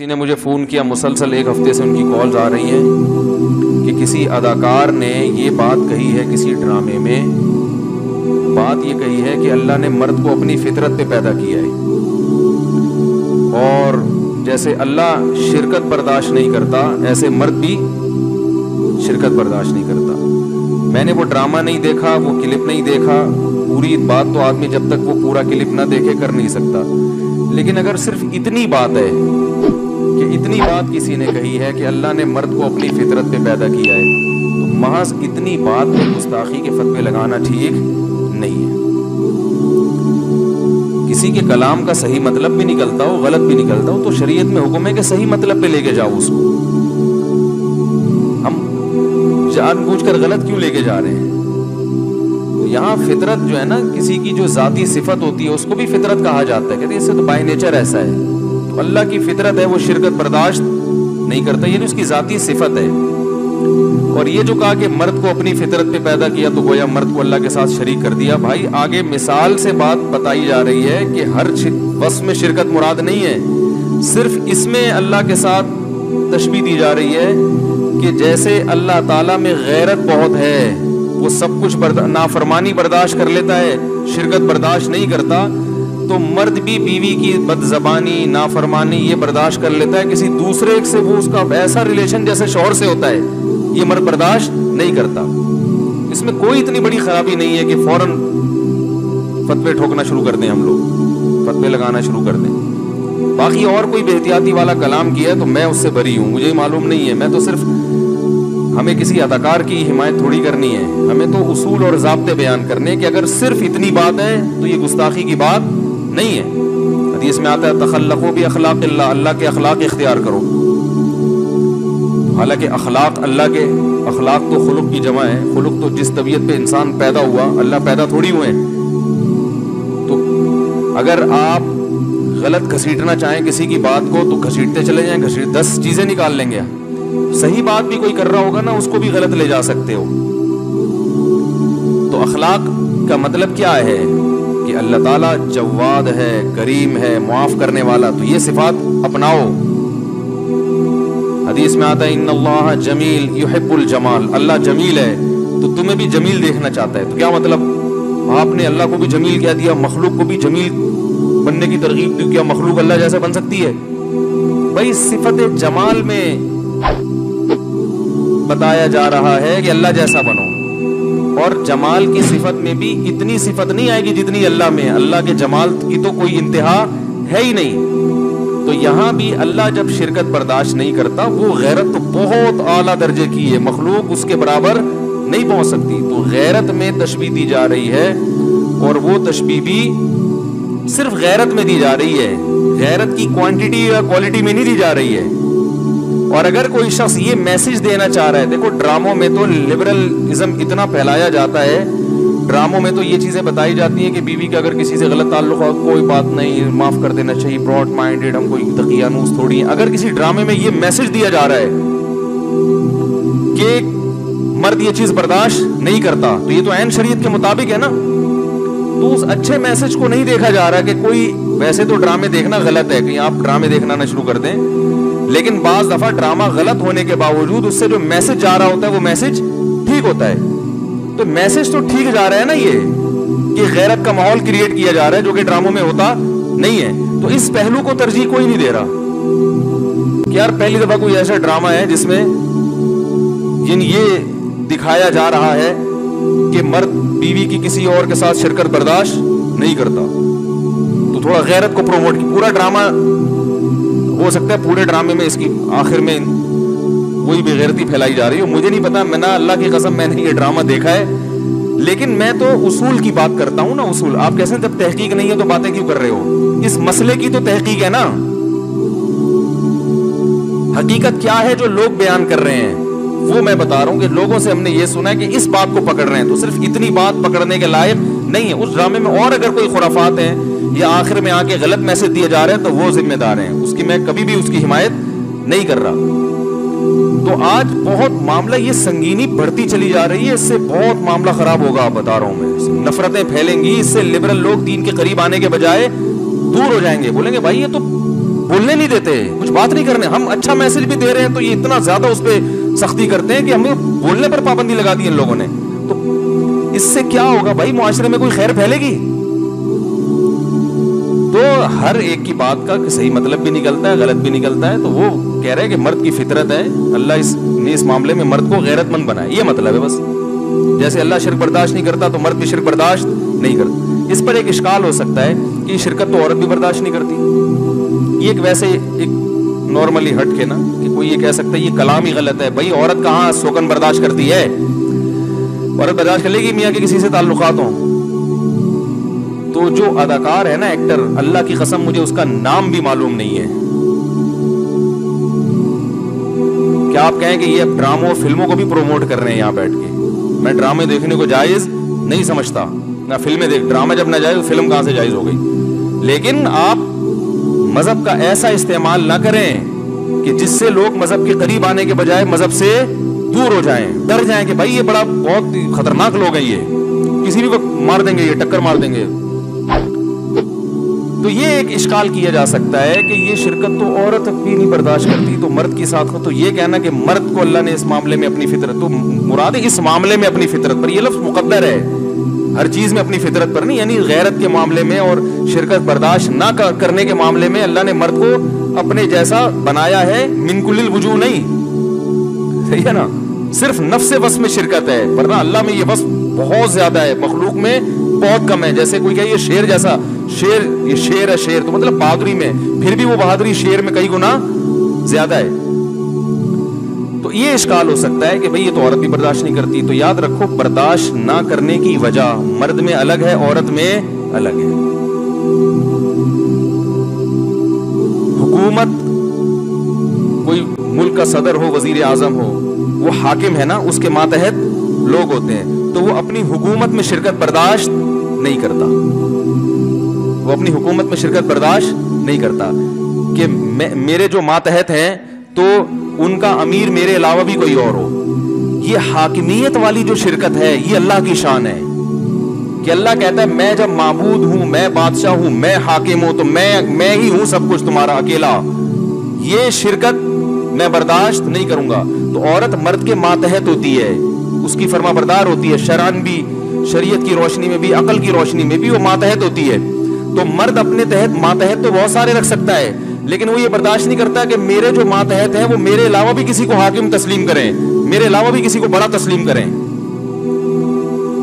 کسی نے مجھے فون کیا، مسلسل 1 ہفتے سے ان کی کالز آ رہی ہیں کہ کسی اداکار نے یہ بات کہی ہے کسی ڈرامے میں، بات یہ کہی ہے کہ اللہ نے مرد کو اپنی فطرت پہ پیدا کیا ہے، اور جیسے اللہ شرکت برداشت نہیں کرتا ایسے مرد بھی شرکت برداشت نہیں کرتا۔ میں نے وہ ڈرامہ نہیں دیکھا، وہ کلپ نہیں دیکھا، پوری بات تو آدمی جب تک وہ پورا کلپ نہ دیکھے کر نہیں سکتا، لیکن اگر صرف اتنی بات ہے کہ اتنی بات کسی نے کہی ہے کہ اللہ نے مرد کو اپنی فطرت پہ پیدا کیا ہے، تو محض اتنی بات پہ گستاخی کے فتوے لگانا ٹھیک نہیں ہے۔ کسی کے کلام کا صحیح مطلب بھی نکلتا ہو، غلط بھی نکلتا ہو، تو شریعت میں حکم ہے کہ صحیح مطلب پہ لے کے جاؤ اس کو۔ ہم جان بوجھ کر غلط کیوں لے کے جا رہے ہیں؟ یہاں فطرت جو ہے نا، کسی کی جو ذاتی صفت ہوتی ہے اس کو بھی فطرت کہا جاتا ہے، کہتے ہیں اس سے تو بائی نیچر ایسا ہے، تو اللہ کی فطرت ہے وہ شرکت برداشت نہیں کرتا، یہ اس کی ذاتی صفت ہے۔ اور یہ جو کہا کہ مرد کو اپنی فطرت پہ پیدا کیا تو گویا مرد کو اللہ کے ساتھ شریک کر دیا، بھائی آگے مثال سے بات بتائی جا رہی ہے کہ ہر وصف میں شرکت مراد نہیں ہے، صرف اس میں اللہ کے ساتھ تشبیہ دی جا رہی ہے کہ جیسے اللہ تعالیٰ میں غیرت بہت ہے، وہ سب کچھ نافرمانی برداشت کر لیتا ہے، شرکت برداشت نہیں کرتا، تو مرد بھی بیوی کی بد زبانی، نافرمانی یہ برداشت کر لیتا ہے، کسی دوسرے سے وہ اس کا ایسا ریلیشن جیسے شوہر سے ہوتا ہے یہ مرد برداشت نہیں کرتا۔ اس میں کوئی اتنی بڑی خرابی نہیں ہے کہ فوراً فتوے ٹھوکنا شروع کر دیں، ہم لوگ فتوے لگانا شروع کر دیں۔ باقی اور کوئی بے احتیاطی والا کلام کیا ہے تو میں اس سے بری ہوں، مجھے معلوم نہیں ہے، میں تو صرف ہمیں کسی اداکار کی حمایت تھوڑی کرنی ہے، ہمیں تو اصول اور ضابطے بیان کرنے کہ اگر صرف اتنی بات ہے تو یہ گستاخی کی بات نہیں ہے۔ حدیث میں آتا ہے تخلقوا باخلاق اللہ، اللہ کے اخلاق اختیار کرو، حالانکہ اخلاق اللہ کے اخلاق تو خلق کی جمع ہے، خلق تو جس طبیعت پہ انسان پیدا ہوا، اللہ پیدا تھوڑی ہوئے ہیں۔ تو اگر آپ غلط گھسیٹنا چاہیں کسی کی بات کو تو گھسیٹتے چلے جائیں، 10 چیزیں نکال لیں گے، صحیح بات بھی کوئی کر رہا ہوگا نا اس کو بھی غلط لے جا سکتے ہو۔ تو اخلاق کا مطلب کیا ہے کہ اللہ تعالیٰ جواد ہے، کریم ہے، معاف کرنے والا، تو یہ صفات اپناؤ۔ حدیث میں آتا ہے ان اللہ جمیل یحب الجمال، اللہ جمیل ہے تو تمہیں بھی جمیل دیکھنا چاہتا ہے۔ تو کیا مطلب آپ نے اللہ کو بھی جمیل کہہ دیا، مخلوق کو بھی جمیل بننے کی ترغیب دی، کیا مخلوق اللہ جیسا بن سکتی ہے؟ بھائی صفت جمال میں بتایا جا رہا ہے کہ اللہ جیسا بنو، اور جمال کی صفت میں بھی اتنی صفت نہیں آئے گی جتنی اللہ میں ہے، اللہ کے جمال کی تو کوئی انتہا ہے ہی نہیں۔ تو یہاں بھی اللہ جب شرکت برداشت نہیں کرتا، وہ غیرت تو بہت اعلیٰ درجے کی ہے، مخلوق اس کے برابر نہیں پہنچ سکتی، تو غیرت میں تشبیہ دی جا رہی ہے، اور وہ تشبیہ بھی صرف غیرت میں دی جا رہی ہے، غیرت کی کوانٹٹی یا کوالٹی میں نہیں دی جا رہی ہے۔ اور اگر کوئی شخص یہ میسج دینا چاہ رہا ہے، دیکھو ڈراموں میں تو لبرلزم اتنا پھیلایا جاتا ہے، ڈراموں میں تو یہ چیزیں بتائی جاتی ہیں کہ بیوی کا اگر کسی سے غلط تعلق ہو کوئی بات نہیں، معاف کر دینا چاہیے، براڈ مائنڈیڈ، ہم کوئی دقیانوس تھوڑی ہیں۔ اگر کسی ڈرامے میں یہ میسج دیا جا رہا ہے کہ مرد یہ چیز برداشت نہیں کرتا، تو یہ تو عین شریعت کے مطابق ہے نا، تو اس اچھے میسج کو نہیں دیکھا جا رہا کہ کوئی، ویسے تو ڈرامے دیکھنا غلط ہے، کہیں آپ ڈرامے دیکھنا نہ شروع کر دیں، لیکن بعض دفعہ ڈرامہ غلط ہونے کے باوجود اس سے جو میسج جا رہا ہوتا ہے وہ میسج ٹھیک ہوتا ہے، تو میسج تو ٹھیک جا رہا ہے نا، یہ کہ غیرت کا ماحول کریٹ کیا جا رہا ہے جو کہ ڈراموں میں ہوتا نہیں ہے، تو اس پہلو کو ترجیح کوئی نہیں دے رہا کہ یار پہلی دفعہ کوئی ایسا ڈرامہ ہے جس میں یہ دکھایا جا رہا ہے کہ مرد بیوی کی کسی اور کے ساتھ شرکت برداشت نہیں کرتا، تو تھوڑا غیرت کو پروموٹ کی، پورا ڈرامہ ہو سکتا ہے پورے ڈرامے میں اس کی آخر میں وہی بے غیرتی پھیلائی جا رہی ہو، مجھے نہیں پتا، میں نہ اللہ کی قسم میں نے یہ ڈرامہ دیکھا ہے، لیکن میں تو اصول کی بات کرتا ہوں نا، اصول۔ آپ کیسے جب تحقیق نہیں ہے تو باتیں کیوں کر رہے ہو؟ اس مسئلے کی تو تحقیق ہے نا، حقیقت کیا ہے جو لوگ بیان کر رہے ہیں وہ میں بتا رہا ہوں کہ لوگوں سے ہم نے یہ سنا ہے کہ اس بات کو پکڑ رہے ہیں، تو صرف اتنی بات پکڑنے کے لائق نہیں ہے۔ اس ڈرامے میں اور اگر کوئی خرافات ہیں یا آخر میں آ کے غلط میسج دیا جا رہا ہے تو وہ ذمہ دار ہیں، اس کی میں کبھی بھی اس کی حمایت نہیں کر رہا۔ تو آج بہت معاملہ یہ سنگینی بڑھتی چلی جا رہی ہے، اس سے بہت معاملہ خراب ہوگا، بتا رہا ہوں میں، نفرتیں پھیلیں گی، اس سے لبرل لوگ دین کے قریب آنے کے بجائے دور ہو جائیں گے، بولیں گے بھائی یہ تو بولنے نہیں دیتے, کچھ بات نہیں کرنے. ہم اچھا میسج بھی دے رہے ہیں تو یہ اتنا زیادہ اس پہ سختی کرتے ہیں کہ ہمیں بولنے پر پابندی لگا دی ان لوگوں نے. تو اس سے کیا ہوگا بھائی, معاشرے میں کوئی خیر پھیلے گی؟ تو ہر ایک کی بات کا صحیح مطلب بھی نکلتا ہے, غلط بھی نکلتا ہے. تو وہ کہہ رہے ہیں کہ مرد کی فطرت ہے, اللہ نے اس معاملے میں مرد کو غیرت مند بنایا, یہ مطلب ہے بس. جیسے اللہ شرک برداشت نہیں کرتا تو مرد بھی شرک برداشت نہیں کرتا. اس پر ایک اشکال ہو سکتا ہے کہ شرکت تو عورت بھی برداشت نہیں کرتی. یہ ایک ویسے ایک نارملی ہٹ کے نا کہ کوئی یہ کہہ سکتا ہے یہ کلام ہی غلط ہے. بھائی عورت کہاں سوکن برداشت کرتی ہے؟ عورت برداشت کر لے گی میاں کے کسی سے تعلقات ہوں. تو جو اداکار ہے نا, ایکٹر, اللہ کی قسم مجھے اس کا نام بھی معلوم نہیں ہے. کیا آپ کہیں کہ یہ ڈراموں اور فلموں کو بھی پروموٹ کر رہے ہیں یہاں بیٹھ کے؟ میں ڈرامے دیکھنے کو جائز نہیں سمجھتا, نہ فلمیں دیکھ. ڈرامہ جب نہ جائز تو فلم کہاں سے جائز ہو گئی؟ لیکن آپ مذہب کا ایسا استعمال نہ کریں کہ جس سے لوگ مذہب کے قریب آنے کے بجائے مذہب سے دور ہو جائیں, ڈر جائیں کہ بھائی یہ بڑا بہت خطرناک لوگ ہیں, یہ کسی بھی وقت مار دیں گے, یہ ٹکر مار دیں گے. تو یہ ایک اشکال کیا جا سکتا ہے کہ یہ شرکت تو عورت بھی نہیں برداشت کرتی تو مرد کے ساتھ ہو. تو یہ کہنا کہ مرد کو اللہ نے اس معاملے میں اپنی فطرت, تو مراد اس معاملے میں اپنی فطرت پر, یہ لفظ مقدر ہے, ہر چیز میں اپنی فطرت پر نہیں. یعنی غیرت کے معاملے میں اور شرکت برداشت نہ کرنے کے معاملے میں اللہ نے مرد کو اپنے جیسا بنایا ہے, من کل الوجوہ نہیں. صحیح ہے نا, صرف نفس وصف میں شرکت ہے, ورنہ اللہ میں یہ وصف بہت زیادہ ہے, مخلوق میں بہت کم ہے. جیسے کوئی کہ یہ شیر جیسا, شیر یہ شیر ہے, شیر تو مطلب بہادری میں, پھر بھی وہ بہادری شیر میں کئی گنا زیادہ ہے. تو یہ اشکال ہو سکتا ہے کہ بھئی یہ تو عورت بھی برداشت نہیں کرتی. تو یاد رکھو, برداشت نہ کرنے کی وجہ مرد میں الگ ہے, عورت میں الگ ہے. حکومت, کوئی ملک کا صدر ہو, وزیر اعظم ہو, وہ حاکم ہے نا, اس کے ماتحت لوگ ہوتے ہیں, تو وہ اپنی حکومت میں شرکت برداشت نہیں کرتا. وہ اپنی حکومت میں شرکت برداشت نہیں کرتا کہ میرے جو ماتحت ہیں تو ان کا امیر میرے علاوہ بھی کوئی اور ہو. یہ حاکمیت والی جو شرکت ہے یہ اللہ کی شان ہے کہ اللہ کہتا ہے میں جب معبود ہوں, میں بادشاہ ہوں, میں حاکم ہوں, تو میں ہی ہوں سب کچھ تمہارا اکیلا. یہ شرکت میں برداشت نہیں کروں گا. تو عورت مرد کے ماتحت ہوتی ہے, اس کی فرما بردار ہوتی ہے, شرعن بھی, شریعت کی روشنی میں بھی, عقل کی روشنی میں بھی وہ ماتحت ہوتی ہے. تو مرد اپنے تحت ماتحت تو بہت سارے رکھ سکتا ہے, لیکن وہ یہ برداشت نہیں کرتا کہ میرے جو ماتحت ہیں وہ میرے علاوہ بھی کسی کو حاکم تسلیم کریں, میرے علاوہ بھی کسی کو بڑا تسلیم کریں.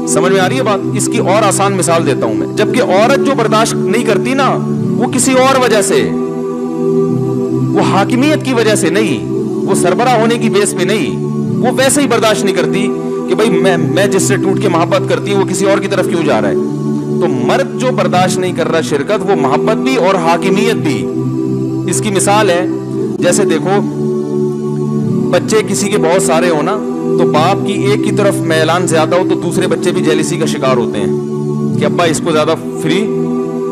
سمجھ میں آ رہی ہے بات؟ اس کی اور آسان مثال دیتا ہوں میں. جبکہ عورت جو برداشت نہیں کرتی نا, وہ کسی اور وجہ سے, وہ حاکمیت کی وجہ سے نہیں, وہ سربراہ ہونے کی بیس پہ نہیں, وہ ویسے ہی برداشت نہیں کرتی کہ بھئی میں جس سے ٹوٹ کے محبت کرتی ہوں وہ کسی اور کی طرف کیوں جا رہا ہے. تو مرد جو برداشت نہیں کر رہا شرکت, وہ محبت بھی اور حاکمیت بھی. اس کی مثال ہے, جیسے دیکھو بچے کسی کے بہت سارے ہو نا, تو باپ کی ایک کی طرف میلان زیادہ ہو تو دوسرے بچے بھی جیلسی کا شکار ہوتے ہیں کہ ابا اس کو زیادہ فری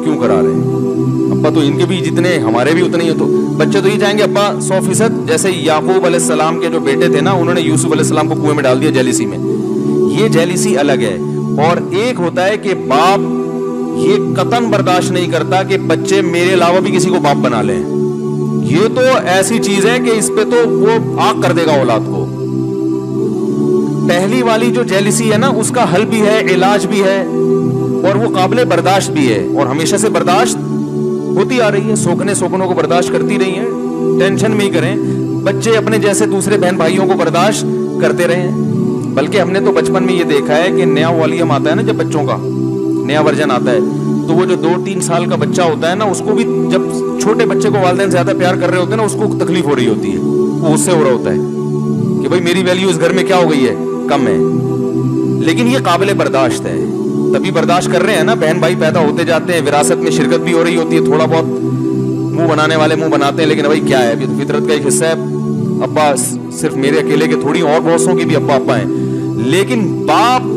کیوں کرا رہے ہیں, ابا تو ان کے بھی جتنے ہمارے بھی اتنے ہی. تو بچے تو یہ چاہیں گے ابا 100%, جیسے یعقوب علیہ السلام کے جو بیٹے تھے نا, انہوں نے یوسف علیہ السلام کو کنویں میں ڈال دیا جیلسی میں. یہ جیلسی الگ ہے. اور ایک ہوتا ہے کہ باپ یہ قطعاً برداشت نہیں کرتا کہ بچے میرے علاوہ بھی کسی کو باپ بنا لیں. یہ تو ایسی چیز ہے کہ اس پہ تو وہ آگ کر دے گا اولاد کو. پہلی والی جو جیلسی ہے نا, اس کا حل بھی ہے, علاج بھی ہے, اور وہ قابل برداشت بھی ہے, اور ہمیشہ سے برداشت ہوتی آ رہی ہے. سوکنوں کو برداشت کرتی رہی ہیں, ٹینشن میں ہی کریں. بچے اپنے جیسے دوسرے بہن بھائیوں کو برداشت کرتے رہے ہیں. بلکہ ہم نے تو بچپن میں یہ دیکھا ہے کہ نیا والیوم آتا ہے نا, جب بچوں کا نیا ورژن آتا ہے, تو وہ جو 2-3 سال کا بچہ ہوتا ہے نا, اس کو بھی جب چھوٹے بچے کو والدین زیادہ پیار کر رہے ہوتے ہیں نا, اس کو تکلیف ہو رہی ہوتی ہے, وہ اس سے ہو رہا ہوتا ہے کہ بھائی میری ویلیو اس گھر میں کیا ہو گئی ہے, کم ہے. لیکن یہ قابل برداشت ہے, تبھی برداشت کر رہے ہیں نا. بہن بھائی پیدا ہوتے جاتے ہیں, وراثت میں شرکت بھی ہو رہی ہوتی ہے, تھوڑا بہت منہ بنانے والے منہ بناتے ہیں, لیکن بھائی کیا ہے, ابھی تو فطرت کا ایک حصہ ہے. ابا صرف میرے اکیلے کے تھوڑی, اور بہت سوں کے بھی ابا ہیں. لیکن باپ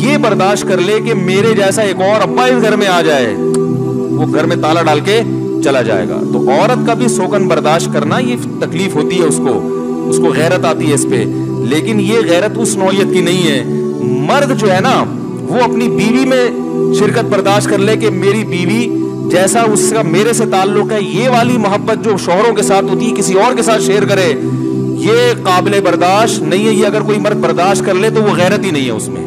یہ برداشت کر لے کہ میرے جیسا ایک اور ابا اس گھر میں آ جائے, وہ گھر میں تالا ڈال کے چلا جائے گا. تو عورت کا بھی سوکن برداشت کرنا یہ تکلیف ہوتی ہے, اس کو غیرت آتی ہے اس پہ. لیکن یہ غیرت اس نوعیت کی نہیں ہے. مرد جو ہے نا, وہ اپنی بیوی میں شرکت برداشت کر لے کہ میری بیوی جیسا اس کا میرے سے تعلق ہے، یہ والی محبت جو شوہروں کے ساتھ ہوتی ہے کسی اور کے ساتھ شیئر کرے، یہ قابل برداشت نہیں ہے. یہ اگر کوئی مرد برداشت کر لے تو وہ غیرت ہی نہیں ہے اس میں.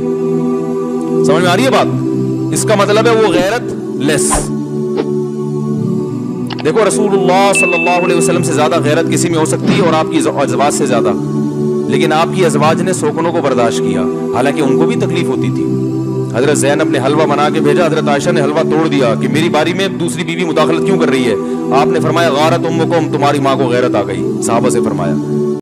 سمجھ میں آ رہی ہے بات؟ اس کا مطلب ہے وہ غیرت لیس. دیکھو رسول اللہ صلی اللہ علیہ وسلم سے زیادہ غیرت کسی میں ہو سکتی ہے، اور آپ کی ازواج سے زیادہ، لیکن آپ کی ازواج نے سوکنوں کو برداشت کیا، حالانکہ ان کو بھی تکلیف ہوتی تھی. حضرت زینب نے حلوہ بنا کے بھیجا، حضرت عائشہ نے حلوہ توڑ دیا کہ میری باری میں دوسری بیوی مداخلت کیوں کر رہی ہے. آپ نے فرمایا غارت امکم، تمہاری ماں کو غیرت آ گئی. صحابہ سے فرمایا